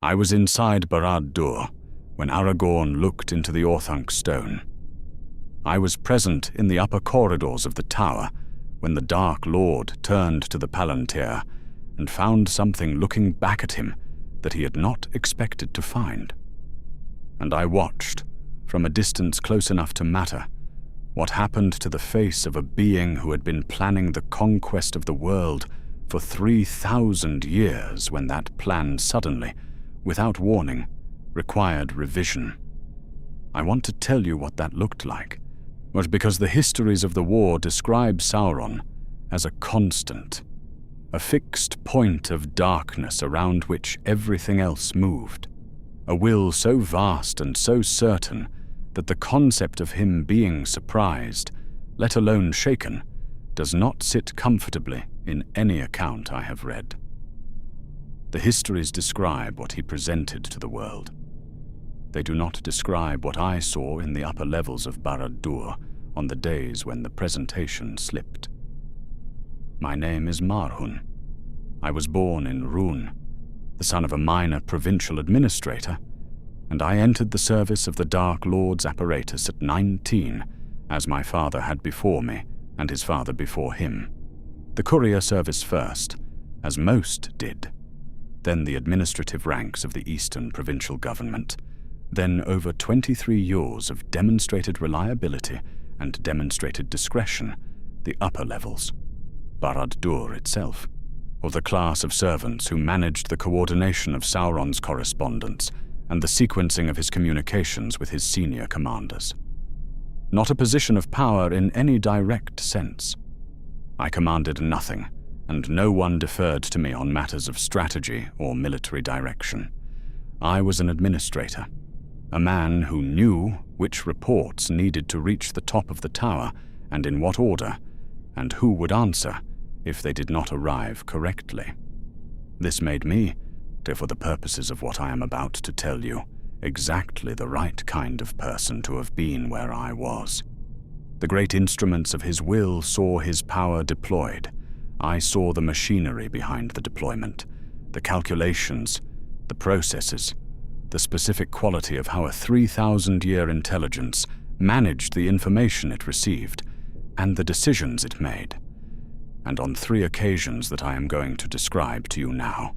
I was inside Barad-dur when Aragorn looked into the Orthanc stone. I was present in the upper corridors of the tower when the Dark Lord turned to the palantír and found something looking back at him that he had not expected to find. And I watched, from a distance close enough to matter, what happened to the face of a being who had been planning the conquest of the world for 3,000 years when that plan suddenly, without warning, required revision. I want to tell you what that looked like, was because the histories of the war describe Sauron as a constant, a fixed point of darkness around which everything else moved, a will so vast and so certain that the concept of him being surprised, let alone shaken, does not sit comfortably in any account I have read. The histories describe what he presented to the world. They do not describe what I saw in the upper levels of Barad-dur on the days when the presentation slipped. My name is Marhun. I was born in Rhûn, the son of a minor provincial administrator, and I entered the service of the Dark Lord's apparatus at 19, as my father had before me and his father before him. The courier service first, as most did, then the administrative ranks of the Eastern provincial government, then over 23 years of demonstrated reliability and demonstrated discretion, the upper levels, Barad-dur itself, or the class of servants who managed the coordination of Sauron's correspondence and the sequencing of his communications with his senior commanders. Not a position of power in any direct sense. I commanded nothing, and no one deferred to me on matters of strategy or military direction. I was an administrator, a man who knew which reports needed to reach the top of the tower and in what order, and who would answer if they did not arrive correctly. This made me, for the purposes of what I am about to tell you, exactly the right kind of person to have been where I was. The great instruments of his will saw his power deployed. I saw the machinery behind the deployment, the calculations, the processes, the specific quality of how a 3,000-year intelligence managed the information it received, and the decisions it made. And on 3 occasions that I am going to describe to you now,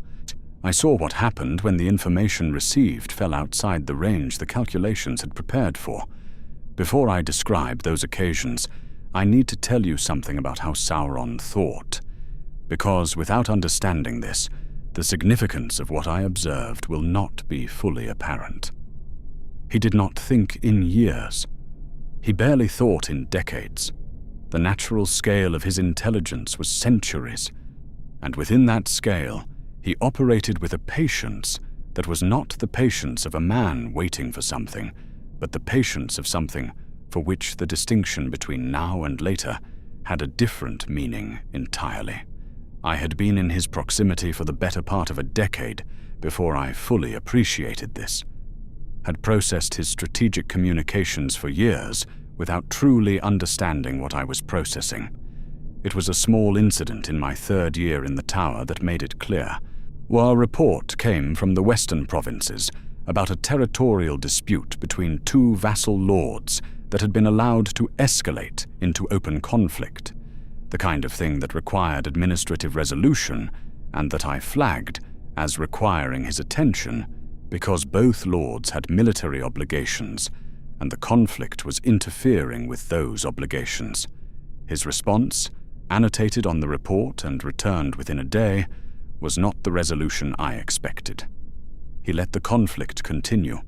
I saw what happened when the information received fell outside the range the calculations had prepared for. Before I describe those occasions, I need to tell you something about how Sauron thought, because without understanding this, the significance of what I observed will not be fully apparent. He did not think in years. He barely thought in decades. The natural scale of his intelligence was centuries, and within that scale, he operated with a patience that was not the patience of a man waiting for something, but the patience of something for which the distinction between now and later had a different meaning entirely. I had been in his proximity for the better part of a decade before I fully appreciated this, had processed his strategic communications for years without truly understanding what I was processing. It was a small incident in my 3rd year in the tower that made it clear. While a report came from the western provinces about a territorial dispute between 2 vassal lords that had been allowed to escalate into open conflict, the kind of thing that required administrative resolution and that I flagged as requiring his attention because both lords had military obligations and the conflict was interfering with those obligations. His response, annotated on the report and returned within a day, was not the resolution I expected. He let the conflict continue.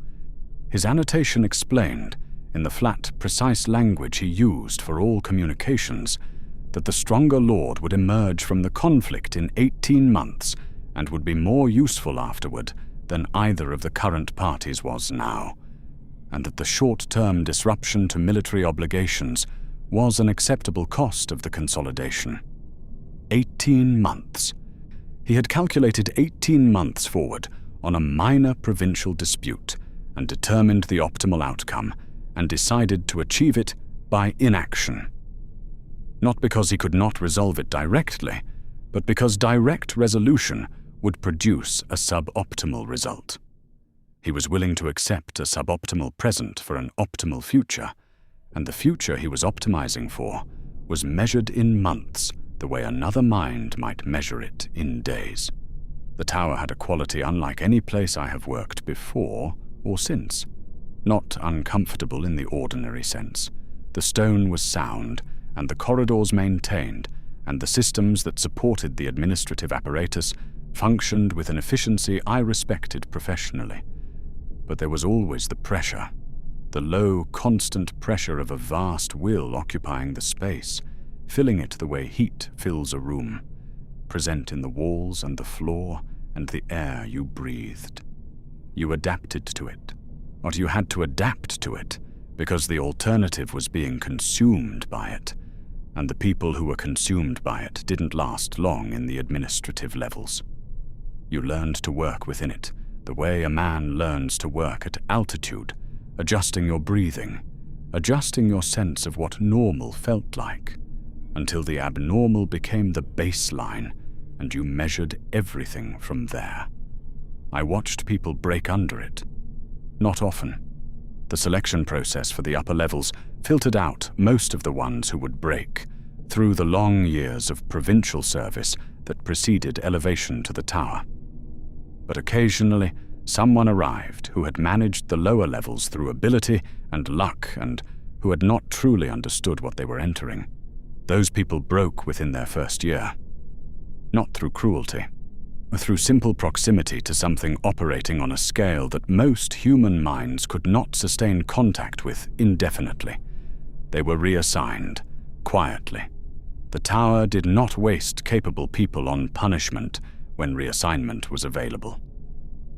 His annotation explained, in the flat, precise language he used for all communications, that the stronger lord would emerge from the conflict in 18 months and would be more useful afterward than either of the current parties was now, and that the short-term disruption to military obligations was an acceptable cost of the consolidation. 18 months. He had calculated 18 months forward on a minor provincial dispute and determined the optimal outcome and decided to achieve it by inaction. Not because he could not resolve it directly, but because direct resolution would produce a suboptimal result. He was willing to accept a suboptimal present for an optimal future, and the future he was optimizing for was measured in months, the way another mind might measure it in days. The tower had a quality unlike any place I have worked before or since. Not uncomfortable in the ordinary sense. The stone was sound, and the corridors maintained, and the systems that supported the administrative apparatus functioned with an efficiency I respected professionally. But there was always the pressure, the low, constant pressure of a vast will occupying the space, filling it the way heat fills a room, present in the walls and the floor and the air you breathed. You adapted to it, or you had to adapt to it, because the alternative was being consumed by it, and the people who were consumed by it didn't last long in the administrative levels. You learned to work within it, the way a man learns to work at altitude, adjusting your breathing, adjusting your sense of what normal felt like, until the abnormal became the baseline, and you measured everything from there. I watched people break under it. Not often. The selection process for the upper levels filtered out most of the ones who would break, through the long years of provincial service that preceded elevation to the tower. But occasionally, someone arrived who had managed the lower levels through ability and luck and who had not truly understood what they were entering. Those people broke within their first year. Not through cruelty, through simple proximity to something operating on a scale that most human minds could not sustain contact with indefinitely. They were reassigned, quietly. The tower did not waste capable people on punishment when reassignment was available.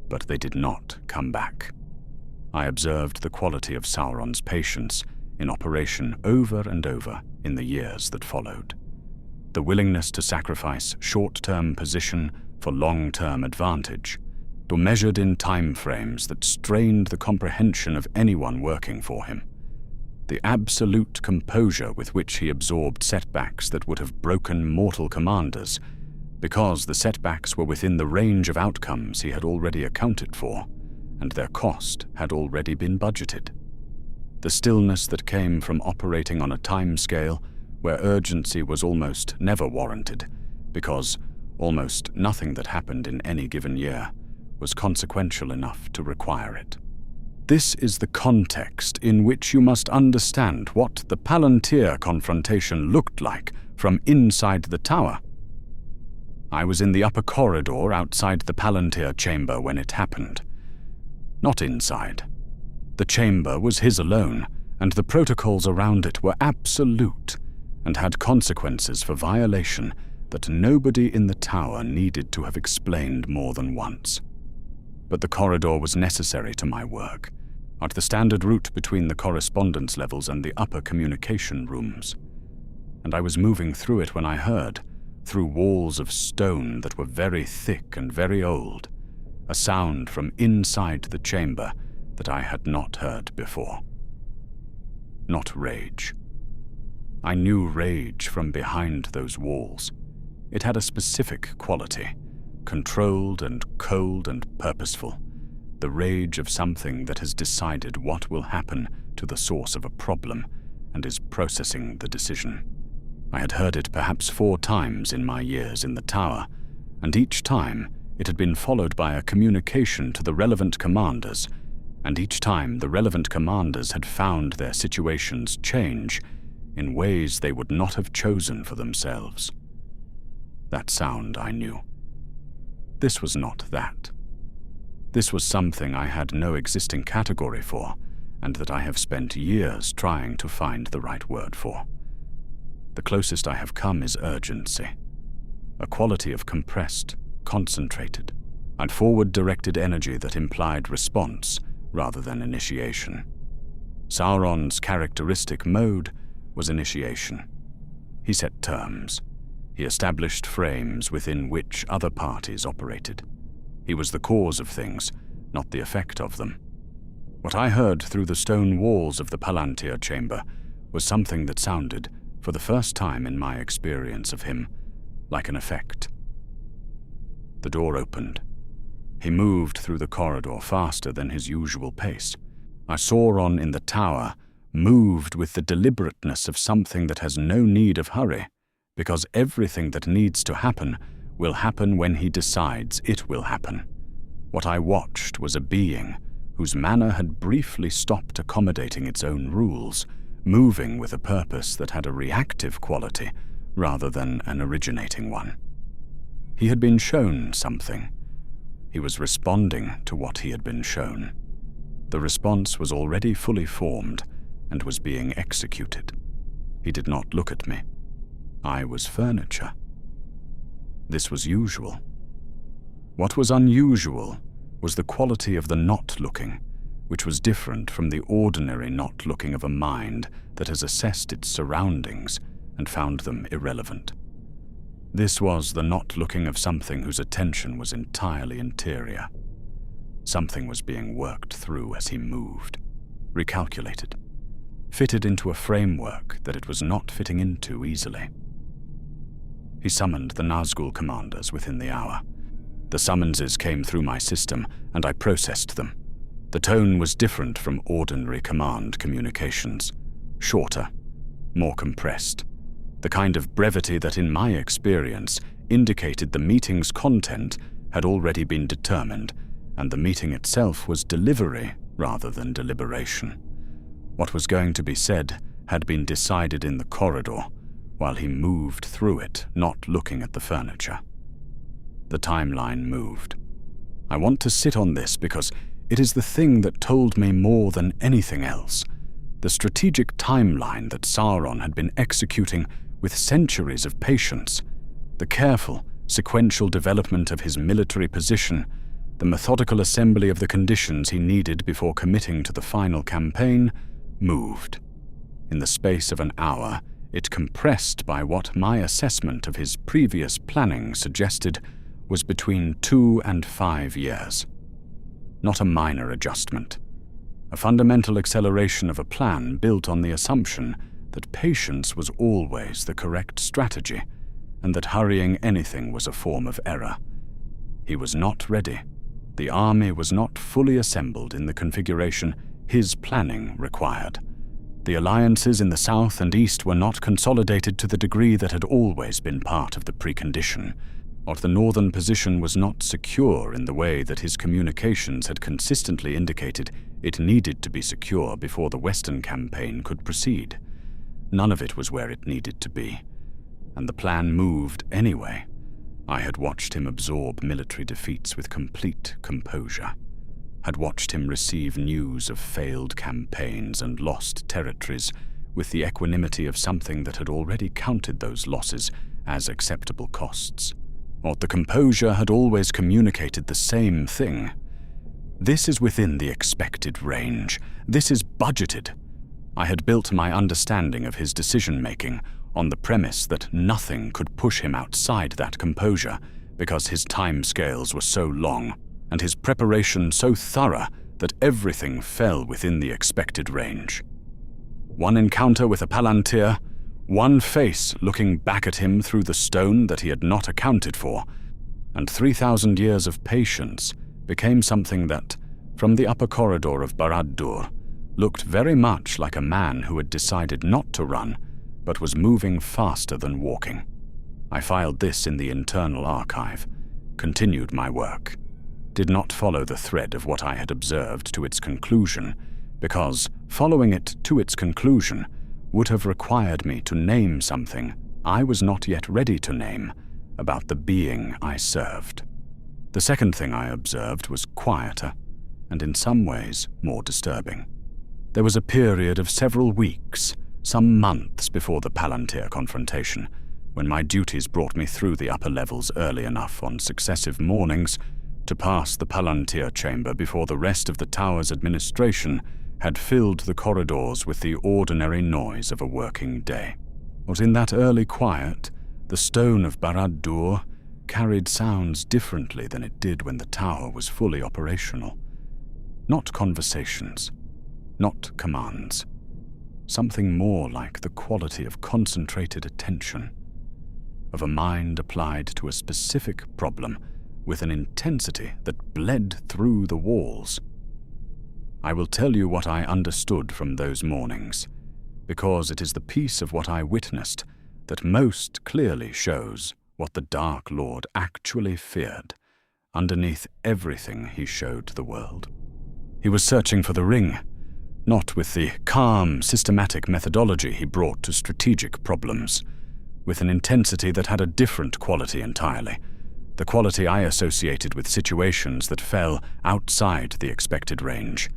But they did not come back. I observed the quality of Sauron's patience in operation over and over in the years that followed. The willingness to sacrifice short-term position for long-term advantage, or measured in time frames that strained the comprehension of anyone working for him. The absolute composure with which he absorbed setbacks that would have broken mortal commanders, because the setbacks were within the range of outcomes he had already accounted for, and their cost had already been budgeted. The stillness that came from operating on a time scale where urgency was almost never warranted, because almost nothing that happened in any given year was consequential enough to require it. This is the context in which you must understand what the palantír confrontation looked like from inside the tower. I was in the upper corridor outside the palantír chamber when it happened. Not inside. The chamber was his alone, and the protocols around it were absolute, and had consequences for violation that nobody in the tower needed to have explained more than once. But the corridor was necessary to my work, at the standard route between the correspondence levels and the upper communication rooms. And I was moving through it when I heard, through walls of stone that were very thick and very old, a sound from inside the chamber that I had not heard before. Not rage. I knew rage from behind those walls. It had a specific quality, controlled and cold and purposeful, the rage of something that has decided what will happen to the source of a problem and is processing the decision. I had heard it perhaps 4 times in my years in the tower, and each time it had been followed by a communication to the relevant commanders, and each time the relevant commanders had found their situations change in ways they would not have chosen for themselves. That sound I knew. This was not that. This was something I had no existing category for, and that I have spent years trying to find the right word for. The closest I have come is urgency, a quality of compressed, concentrated, and forward-directed energy that implied response rather than initiation. Sauron's characteristic mode was initiation. He set terms. He established frames within which other parties operated. He was the cause of things, not the effect of them. What I heard through the stone walls of the palantír chamber was something that sounded, for the first time in my experience of him, like an effect. The door opened. He moved through the corridor faster than his usual pace. Sauron in the tower moved with the deliberateness of something that has no need of hurry, because everything that needs to happen will happen when he decides it will happen. What I watched was a being whose manner had briefly stopped accommodating its own rules, moving with a purpose that had a reactive quality rather than an originating one. He had been shown something. He was responding to what he had been shown. The response was already fully formed and was being executed. He did not look at me. I was furniture. This was usual. What was unusual was the quality of the not looking, which was different from the ordinary not looking of a mind that has assessed its surroundings and found them irrelevant. This was the not looking of something whose attention was entirely interior. Something was being worked through as he moved, recalculated, fitted into a framework that it was not fitting into easily. He summoned the Nazgul commanders within the hour. The summonses came through my system, and I processed them. The tone was different from ordinary command communications, shorter, more compressed, the kind of brevity that in my experience indicated the meeting's content had already been determined, and the meeting itself was delivery rather than deliberation. What was going to be said had been decided in the corridor, while he moved through it, not looking at the furniture. The timeline moved. I want to sit on this because it is the thing that told me more than anything else. The strategic timeline that Sauron had been executing with centuries of patience, the careful, sequential development of his military position, the methodical assembly of the conditions he needed before committing to the final campaign, moved. In the space of an hour, it compressed by what my assessment of his previous planning suggested was between 2 and 5 years. Not a minor adjustment. A fundamental acceleration of a plan built on the assumption that patience was always the correct strategy, and that hurrying anything was a form of error. He was not ready. The army was not fully assembled in the configuration his planning required. The alliances in the south and east were not consolidated to the degree that had always been part of the precondition, or the northern position was not secure in the way that his communications had consistently indicated it needed to be secure before the western campaign could proceed. None of it was where it needed to be, and the plan moved anyway. I had watched him absorb military defeats with complete composure, had watched him receive news of failed campaigns and lost territories with the equanimity of something that had already counted those losses as acceptable costs. Or the composure had always communicated the same thing. This is within the expected range. This is budgeted. I had built my understanding of his decision-making on the premise that nothing could push him outside that composure because his timescales were so long and his preparation so thorough that everything fell within the expected range. One encounter with a palantír, one face looking back at him through the stone that he had not accounted for, and 3,000 years of patience became something that, from the upper corridor of Barad-dur, looked very much like a man who had decided not to run, but was moving faster than walking. I filed this in the internal archive, continued my work, did not follow the thread of what I had observed to its conclusion, because following it to its conclusion would have required me to name something I was not yet ready to name about the being I served. The second thing I observed was quieter, and in some ways more disturbing. There was a period of several weeks, some months before the palantír confrontation, when my duties brought me through the upper levels early enough on successive mornings to pass the palantír chamber before the rest of the tower's administration had filled the corridors with the ordinary noise of a working day. But in that early quiet, the stone of Barad-dur carried sounds differently than it did when the tower was fully operational. Not conversations, not commands. Something more like the quality of concentrated attention, of a mind applied to a specific problem with an intensity that bled through the walls. I will tell you what I understood from those mornings, because it is the piece of what I witnessed that most clearly shows what the Dark Lord actually feared underneath everything he showed the world. He was searching for the ring, not with the calm, systematic methodology he brought to strategic problems, with an intensity that had a different quality entirely, the quality I associated with situations that fell outside the expected range,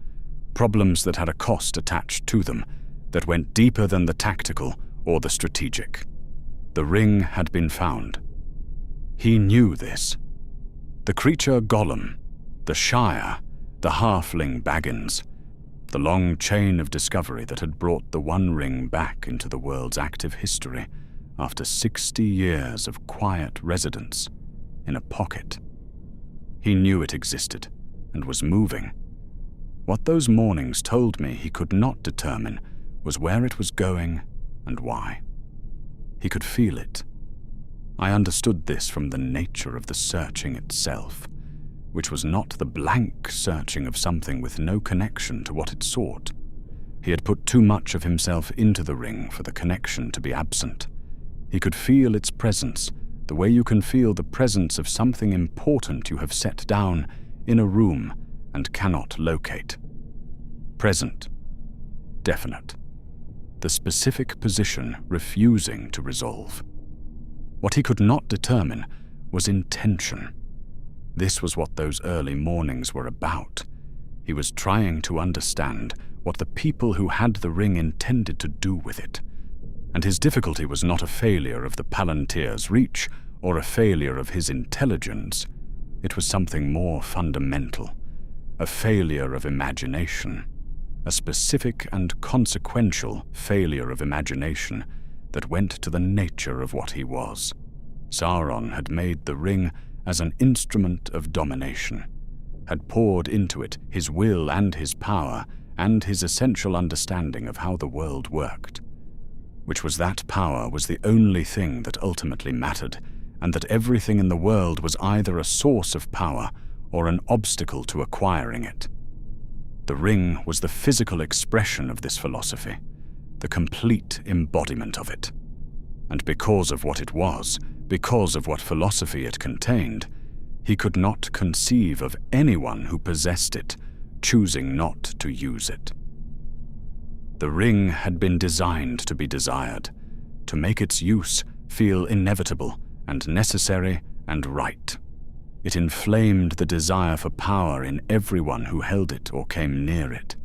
problems that had a cost attached to them, that went deeper than the tactical or the strategic. The ring had been found. He knew this. The creature Gollum, the Shire, the halfling Baggins, the long chain of discovery that had brought the One Ring back into the world's active history after 60 years of quiet residence in a pocket. He knew it existed and was moving. What those mornings told me he could not determine was where it was going and why. He could feel it. I understood this from the nature of the searching itself, which was not the blank searching of something with no connection to what it sought. He had put too much of himself into the ring for the connection to be absent. He could feel its presence, the way you can feel the presence of something important you have set down in a room and cannot locate. Present, definite. The specific position refusing to resolve. What he could not determine was intention. This was what those early mornings were about. He was trying to understand what the people who had the ring intended to do with it. And his difficulty was not a failure of the palantir's reach or a failure of his intelligence. It was something more fundamental, a failure of imagination, a specific and consequential failure of imagination that went to the nature of what he was. Sauron had made the ring as an instrument of domination, had poured into it his will and his power and his essential understanding of how the world worked, which was that power was the only thing that ultimately mattered, and that everything in the world was either a source of power or an obstacle to acquiring it. The ring was the physical expression of this philosophy, the complete embodiment of it. And because of what it was, because of what philosophy it contained, he could not conceive of anyone who possessed it choosing not to use it. The ring had been designed to be desired, to make its use feel inevitable and necessary and right. It inflamed the desire for power in everyone who held it or came near it,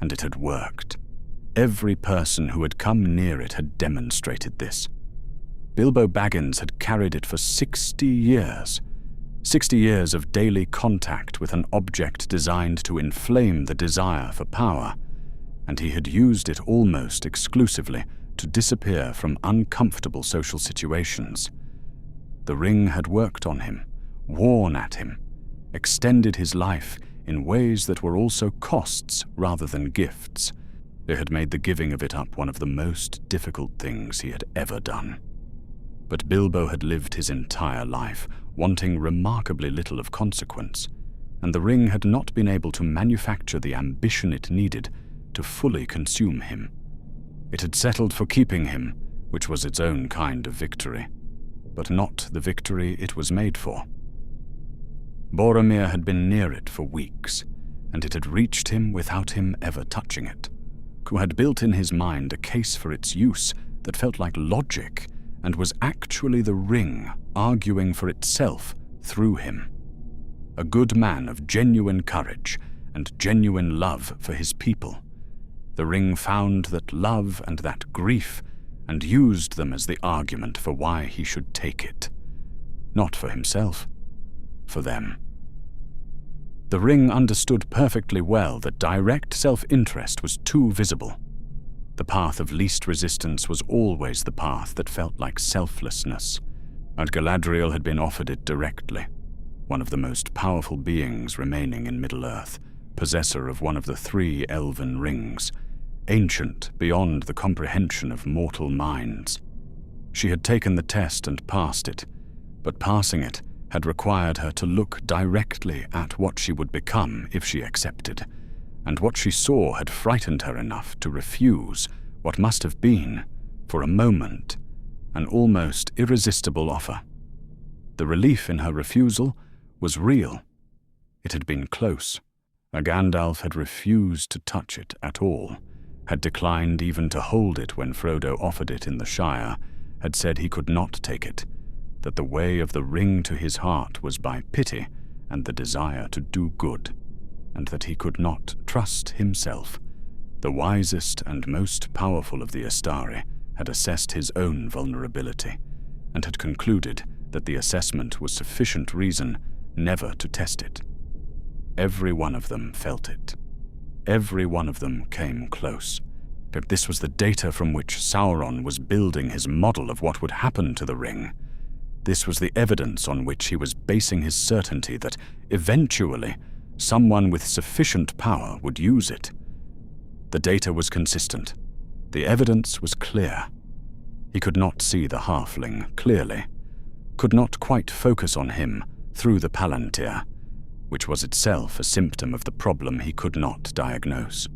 and it had worked. Every person who had come near it had demonstrated this. Bilbo Baggins had carried it for 60 years. 60 years of daily contact with an object designed to inflame the desire for power, and he had used it almost exclusively to disappear from uncomfortable social situations. The ring had worked on him, worn at him, extended his life in ways that were also costs rather than gifts. It had made the giving of it up one of the most difficult things he had ever done. But Bilbo had lived his entire life wanting remarkably little of consequence, and the ring had not been able to manufacture the ambition it needed to fully consume him. It had settled for keeping him, which was its own kind of victory, but not the victory it was made for. Boromir had been near it for weeks, and it had reached him without him ever touching it, who had built in his mind a case for its use that felt like logic and was actually the ring arguing for itself through him. A good man of genuine courage and genuine love for his people. The ring found that love and that grief and used them as the argument for why he should take it. Not for himself, for them. The ring understood perfectly well that direct self-interest was too visible. The path of least resistance was always the path that felt like selflessness, and Galadriel had been offered it directly, one of the most powerful beings remaining in Middle-earth, possessor of one of the 3 elven rings, ancient beyond the comprehension of mortal minds. She had taken the test and passed it, but passing it had required her to look directly at what she would become if she accepted, and what she saw had frightened her enough to refuse what must have been, for a moment, an almost irresistible offer. The relief in her refusal was real. It had been close. A Gandalf had refused to touch it at all, had declined even to hold it when Frodo offered it in the Shire, had said he could not take it, that the way of the ring to his heart was by pity and the desire to do good, and that he could not trust himself. The wisest and most powerful of the Astari had assessed his own vulnerability, and had concluded that the assessment was sufficient reason never to test it. Every one of them felt it. Every one of them came close. But this was the data from which Sauron was building his model of what would happen to the ring. This was the evidence on which he was basing his certainty that, eventually, someone with sufficient power would use it. The data was consistent. The evidence was clear. He could not see the halfling clearly, could not quite focus on him through the palantír, which was itself a symptom of the problem he could not diagnose.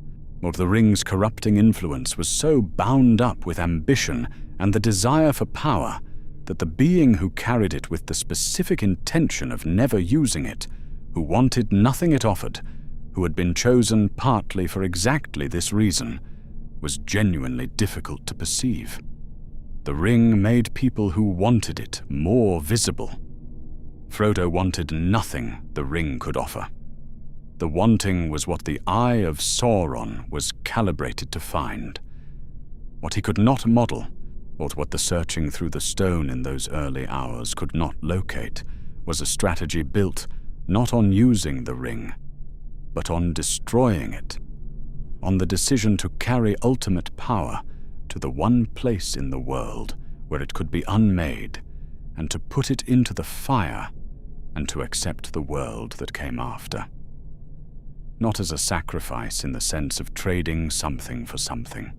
Or the ring's corrupting influence was so bound up with ambition and the desire for power that the being who carried it with the specific intention of never using it, who wanted nothing it offered, who had been chosen partly for exactly this reason, was genuinely difficult to perceive. The ring made people who wanted it more visible. Frodo wanted nothing the ring could offer. The wanting was what the eye of Sauron was calibrated to find. What he could not model, or what the searching through the stone in those early hours could not locate, was a strategy built not on using the ring, but on destroying it, on the decision to carry ultimate power to the one place in the world where it could be unmade, and to put it into the fire, and to accept the world that came after. Not as a sacrifice in the sense of trading something for something,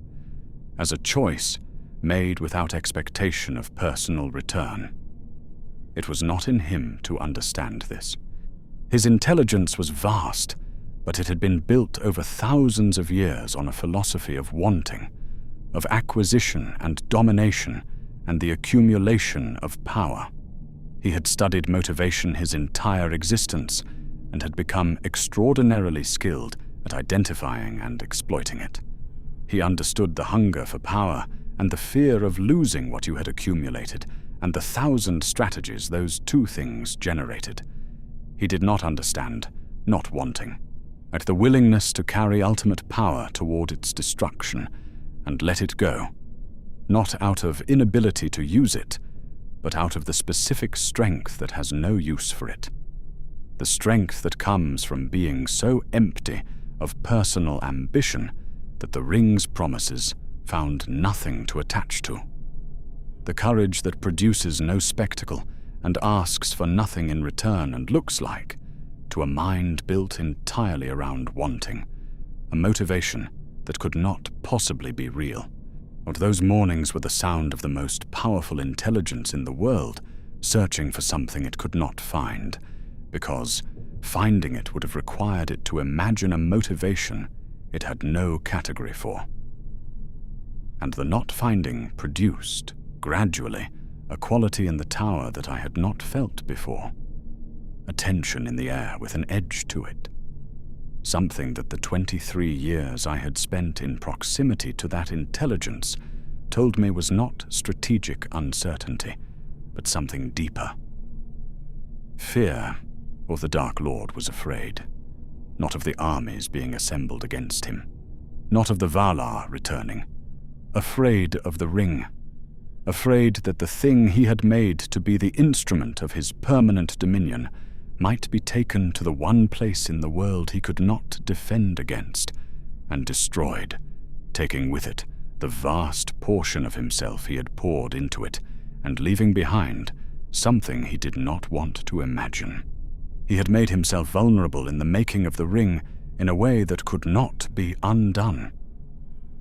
as a choice made without expectation of personal return. It was not in him to understand this. His intelligence was vast, but it had been built over thousands of years on a philosophy of wanting, of acquisition and domination, and the accumulation of power. He had studied motivation his entire existence, and had become extraordinarily skilled at identifying and exploiting it. He understood the hunger for power and the fear of losing what you had accumulated, and the 1,000 strategies those two things generated. He did not understand not wanting, at the willingness to carry ultimate power toward its destruction and let it go, not out of inability to use it, but out of the specific strength that has no use for it. The strength that comes from being so empty of personal ambition that the ring's promises found nothing to attach to. The courage that produces no spectacle and asks for nothing in return and looks like, to a mind built entirely around wanting, a motivation that could not possibly be real. But those mornings were the sound of the most powerful intelligence in the world searching for something it could not find, because finding it would have required it to imagine a motivation it had no category for. And the not finding produced, gradually, a quality in the tower that I had not felt before, a tension in the air with an edge to it, something that the 23 years I had spent in proximity to that intelligence told me was not strategic uncertainty, but something deeper. Fear, or the Dark Lord was afraid, not of the armies being assembled against him, not of the Valar returning, afraid of the ring, afraid that the thing he had made to be the instrument of his permanent dominion might be taken to the one place in the world he could not defend against, and destroyed, taking with it the vast portion of himself he had poured into it, and leaving behind something he did not want to imagine. He had made himself vulnerable in the making of the ring in a way that could not be undone,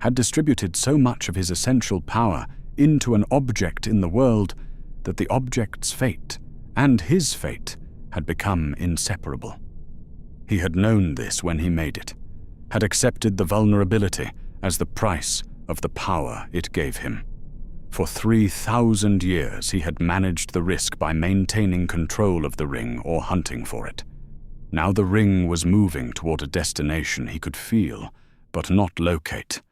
had distributed so much of his essential power into an object in the world that the object's fate and his fate had become inseparable. He had known this when he made it, had accepted the vulnerability as the price of the power it gave him. For 3,000 years he had managed the risk by maintaining control of the ring or hunting for it. Now the ring was moving toward a destination he could feel but not locate,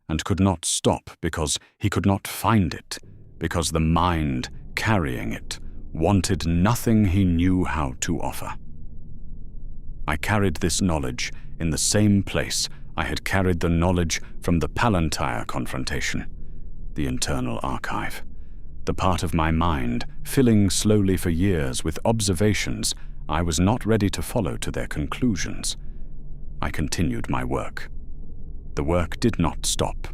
and could not stop because he could not find it, because the mind carrying it wanted nothing he knew how to offer. I carried this knowledge in the same place I had carried the knowledge from the palantír confrontation, the internal archive, the part of my mind filling slowly for years with observations I was not ready to follow to their conclusions. I continued my work. The work did not stop.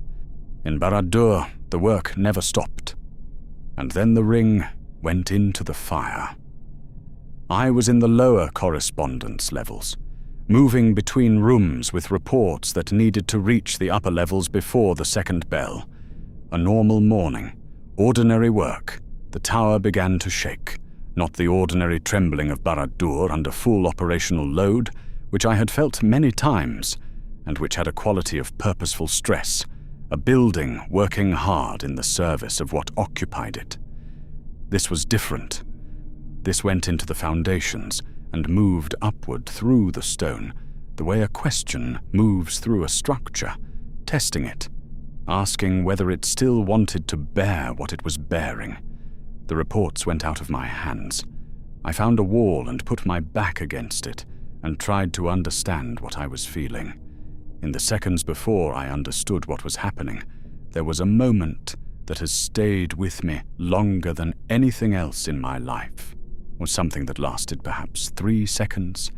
In Barad-dur, the work never stopped. And then the ring went into the fire. I was in the lower correspondence levels, moving between rooms with reports that needed to reach the upper levels before the second bell. A normal morning, ordinary work. The tower began to shake, not the ordinary trembling of Barad-dur under full operational load, which I had felt many times, and which had a quality of purposeful stress, a building working hard in the service of what occupied it. This was different. This went into the foundations and moved upward through the stone, the way a question moves through a structure, testing it, asking whether it still wanted to bear what it was bearing. The reports went out of my hands. I found a wall and put my back against it and tried to understand what I was feeling. In the seconds before I understood what was happening, there was a moment that has stayed with me longer than anything else in my life, or something that lasted perhaps 3 seconds,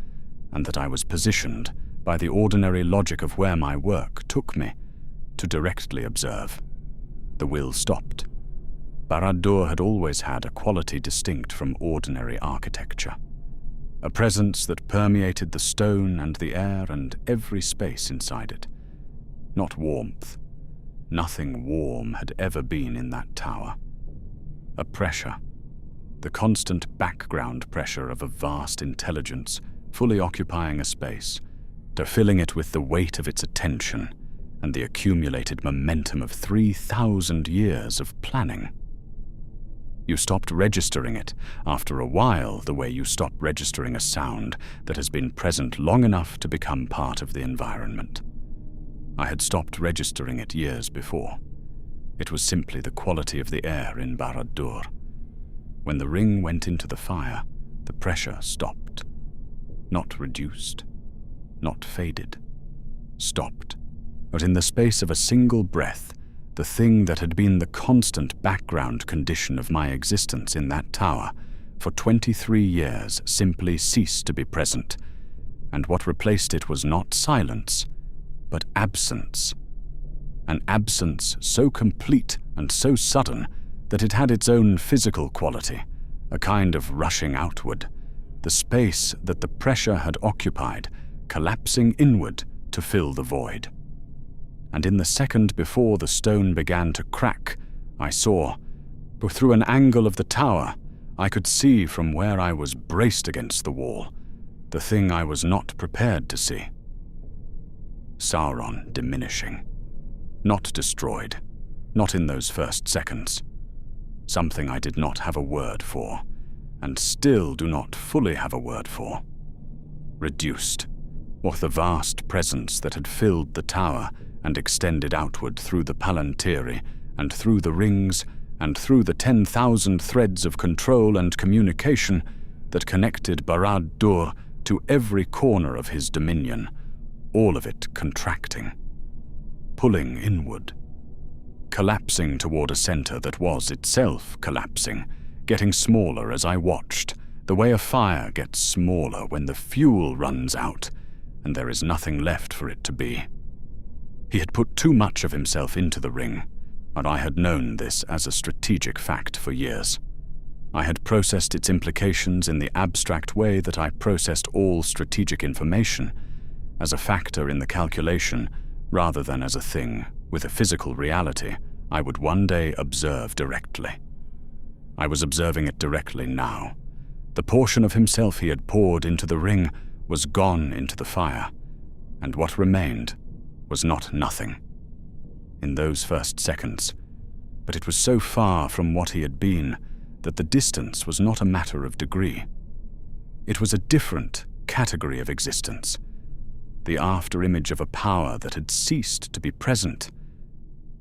and that I was positioned by the ordinary logic of where my work took me to directly observe. The will stopped. Barad-dur had always had a quality distinct from ordinary architecture, a presence that permeated the stone and the air and every space inside it. Not warmth. Nothing warm had ever been in that tower. A pressure, the constant background pressure of a vast intelligence fully occupying a space, to filling it with the weight of its attention and the accumulated momentum of 3,000 years of planning. You stopped registering it after a while, the way you stop registering a sound that has been present long enough to become part of the environment. I had stopped registering it years before. It was simply the quality of the air in Barad-dur. When the ring went into the fire, the pressure stopped. Not reduced, not faded. Stopped. But in the space of a single breath, the thing that had been the constant background condition of my existence in that tower for 23 years simply ceased to be present, and what replaced it was not silence, but absence. An absence so complete and so sudden that it had its own physical quality, a kind of rushing outward, the space that the pressure had occupied, collapsing inward to fill the void. And in the second before the stone began to crack, I saw, for through an angle of the tower, I could see from where I was braced against the wall, the thing I was not prepared to see. Sauron diminishing. Not destroyed. Not in those first seconds. Something I did not have a word for, and still do not fully have a word for. Reduced. Or the vast presence that had filled the tower and extended outward through the palantír and through the rings and through the 10,000 threads of control and communication that connected Barad-dur to every corner of his dominion, all of it contracting, pulling inward, collapsing toward a center that was itself collapsing, getting smaller as I watched, the way a fire gets smaller when the fuel runs out and there is nothing left for it to be. He had put too much of himself into the ring, and I had known this as a strategic fact for years. I had processed its implications in the abstract way that I processed all strategic information, as a factor in the calculation rather than as a thing with a physical reality I would one day observe directly. I was observing it directly now, The portion of himself he had poured into the ring was gone into the fire, and what remained was not nothing. In those first seconds, but it was so far from what he had been that the distance was not a matter of degree. It was a different category of existence, the after-image of a power that had ceased to be present,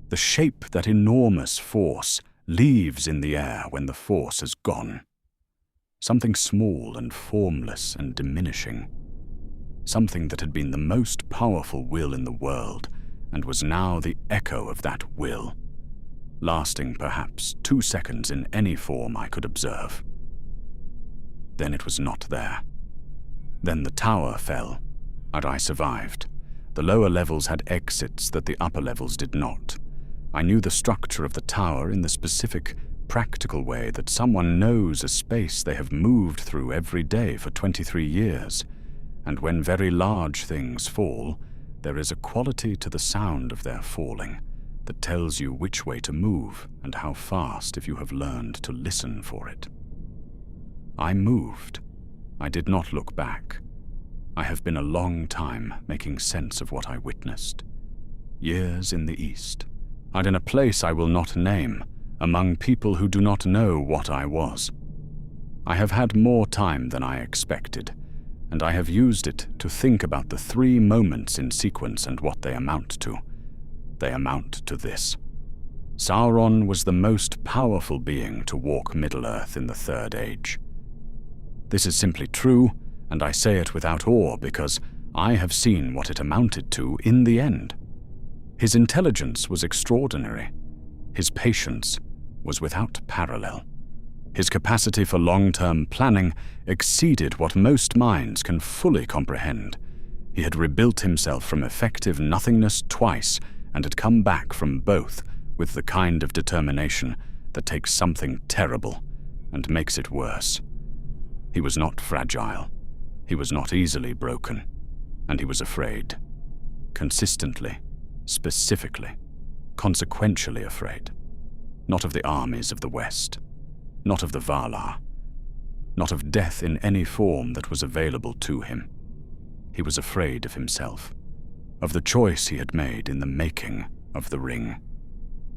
the shape that enormous force leaves in the air when the force has gone. Something small and formless and diminishing. Something that had been the most powerful will in the world and was now the echo of that will, lasting perhaps 2 seconds in any form I could observe. Then it was not there. Then the tower fell, and I survived. The lower levels had exits that the upper levels did not. I knew the structure of the tower in the specific, practical way that someone knows a space they have moved through every day for 23 years, and when very large things fall, there is a quality to the sound of their falling that tells you which way to move and how fast if you have learned to listen for it. I moved. I did not look back. I have been a long time making sense of what I witnessed. Years in the East, and in a place I will not name, among people who do not know what I was. I have had more time than I expected, and I have used it to think about the 3 moments in sequence and what they amount to. They amount to this. Sauron was the most powerful being to walk Middle-earth in the Third Age. This is simply true, and I say it without awe because I have seen what it amounted to in the end. His intelligence was extraordinary. His patience was without parallel. His capacity for long-term planning exceeded what most minds can fully comprehend. He had rebuilt himself from effective nothingness twice and had come back from both with the kind of determination that takes something terrible and makes it worse. He was not fragile. He was not easily broken. And he was afraid. Consistently, specifically, consequentially afraid. Not of the armies of the West. Not of the Valar. Not of death in any form that was available to him. He was afraid of himself. Of the choice he had made in the making of the ring.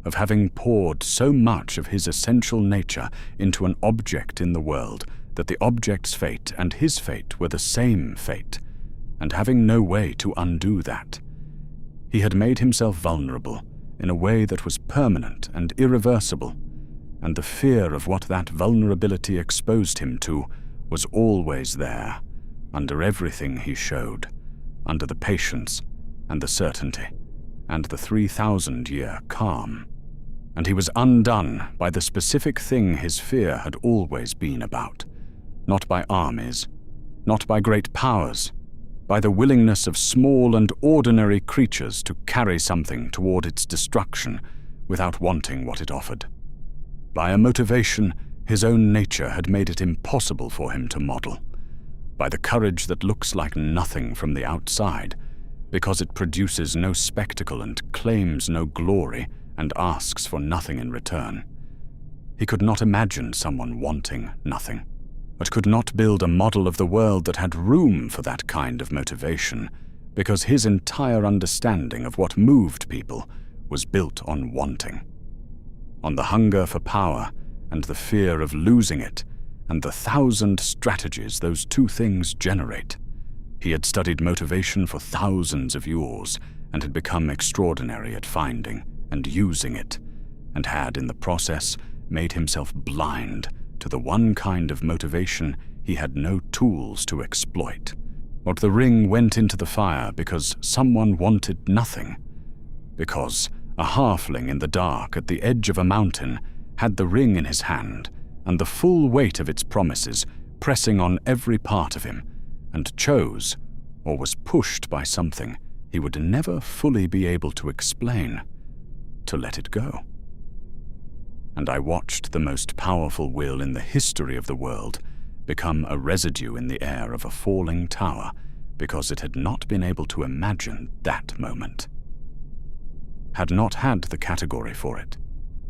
Of having poured so much of his essential nature into an object in the world that the object's fate and his fate were the same fate, and having no way to undo that. He had made himself vulnerable in a way that was permanent and irreversible, and the fear of what that vulnerability exposed him to was always there, under everything he showed, under the patience and the certainty and the 3,000-year calm. And he was undone by the specific thing his fear had always been about, not by armies, not by great powers, by the willingness of small and ordinary creatures to carry something toward its destruction without wanting what it offered. By a motivation his own nature had made it impossible for him to model. By the courage that looks like nothing from the outside, because it produces no spectacle and claims no glory and asks for nothing in return. He could not imagine someone wanting nothing, but could not build a model of the world that had room for that kind of motivation, because his entire understanding of what moved people was built on wanting. On the hunger for power and the fear of losing it, and the 1,000 strategies those 2 things generate. He had studied motivation for thousands of years and had become extraordinary at finding and using it, and had in the process made himself blind to the one kind of motivation he had no tools to exploit. But the ring went into the fire because someone wanted nothing, because a halfling in the dark at the edge of a mountain had the ring in his hand and the full weight of its promises pressing on every part of him, and chose, or was pushed by something he would never fully be able to explain, to let it go. And I watched the most powerful will in the history of the world become a residue in the air of a falling tower because it had not been able to imagine that moment. Had not had the category for it,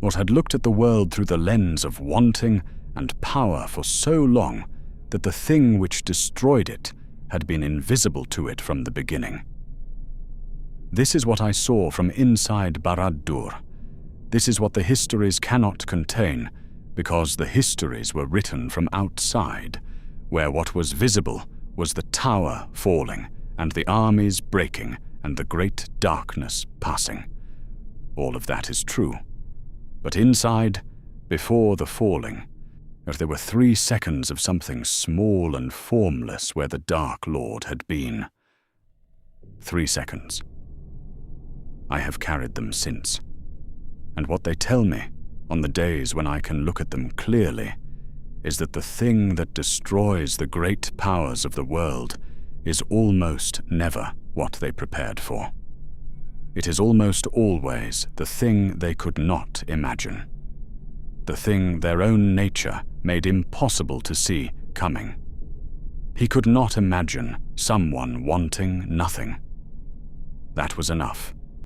or had looked at the world through the lens of wanting and power for so long that the thing which destroyed it had been invisible to it from the beginning. This is what I saw from inside Barad-dur. This is what the histories cannot contain, because the histories were written from outside, where what was visible was the tower falling, and the armies breaking, and the great darkness passing. All of that is true. But inside, before the falling, there were 3 seconds of something small and formless where the Dark Lord had been. 3 seconds. I have carried them since. And what they tell me, on the days when I can look at them clearly, is that the thing that destroys the great powers of the world is almost never what they prepared for. It is almost always the thing they could not imagine. The thing their own nature made impossible to see coming. He could not imagine someone wanting nothing. That was enough.